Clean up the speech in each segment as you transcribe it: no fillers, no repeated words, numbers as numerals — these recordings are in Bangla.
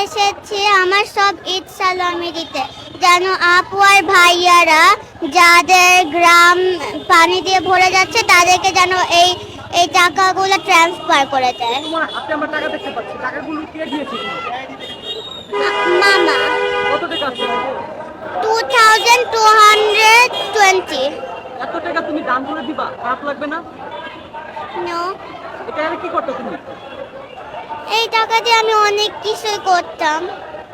এসেছি আমার সব ইচ্ছা আমি দিতে, যেন আপু আর ভাইয়ারা যাদের গ্রাম পানি দিয়ে ভরে যাচ্ছে তাদেরকে যেন এই এই টাকাগুলো ট্রান্সফার করে দেয়। তোমার হাতে আমরা টাকা দেখতে পাচ্ছি, টাকাগুলো কে দিয়েছে তোমাকে? মামা। কত টাকা আছে? 2220। এত টাকা তুমি দান করে দিবা, খারাপ লাগবে না? নো, এটা আর কি করতে তুমি? এই টাকা দিয়ে আমি অনেক কিছুই করতাম।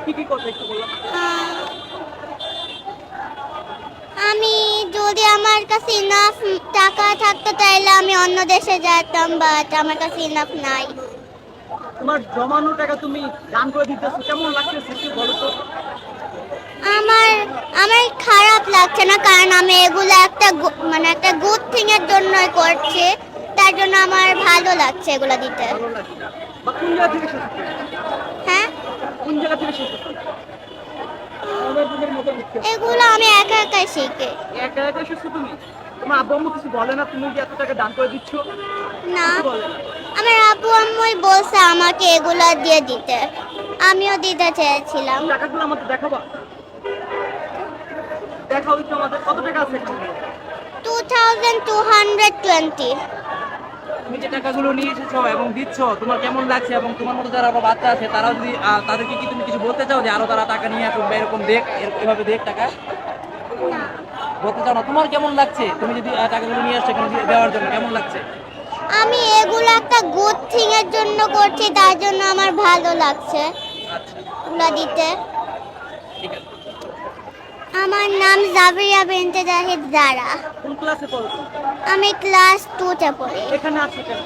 কি কি করতে একটু বললাম। আহ, আমি যদি আমার কাছে ইনাফ টাকা থাকতো তাহলে আমি অন্য দেশে যেতাম, বাট আমার কাছে ইনাফ নাই। তোমার জমানো টাকা তুমি দান করে দিতেছো, কেমন লাগতেছে একটু বলো তো? আমার আমার খারাপ লাগছে না, কারণ আমি এগুলো একটা মানে একটা গুড থিং এর জন্যই করছি, তার জন্য আমার ভালো লাগছে এগুলো দিতে। ভালো লাগছে বা কোন জায়গা থেকে শেষ হচ্ছে? হ্যাঁ, কোন জায়গা থেকে শেষ হচ্ছে? এগুলো আমি একা একাই শিখি। একা একা এসেছো তুমি? তোমার আব্বু আম্মু কিছু বলে না তুমি যে এত টাকা দান করে দিচ্ছ? না, কিছু বলে না? আমার আব্বু আম্মুই বলছে আমাকে এগুলো দিয়ে দিতে, আমিও দিতে চেয়েছিলাম। টাকাগুলো আমাদের দেখাবা, দেখাও একটু আমাদের কত টাকা আছে এখানে? 2220। তুমি যে টাকাগুলো নিয়ে এসেছো এবং দিচ্ছ, তোমার কেমন লাগছে? এবং তোমার মতো যারা আরো বাচ্চা আছে তারাও যদি তাদেরকে কি তুমি কিছু বলতে চাও যে আরো তারা টাকা নিয়ে আসুক বা এরকম দেখ, এভাবে দেখ টাকা? না, বলতে চাও না? তোমার কেমন লাগছে তুমি যদি টাকাগুলো নিয়ে আসছো এখানে দেওয়ার জন্য, কেমন লাগছে? আমি এগুলো একটা গুড থিং এর জন্য করছি, তার জন্য আমার ভালো লাগছে আচ্ছা, এগুলো দিতে। ঠিক আছে। আমার নাম জাবিয়া বিনতে জাহিদ জারা। কোন ক্লাসে পড়ো তুমি? আমি ক্লাস 2 তে পড়ি। এখানে আছো কেন?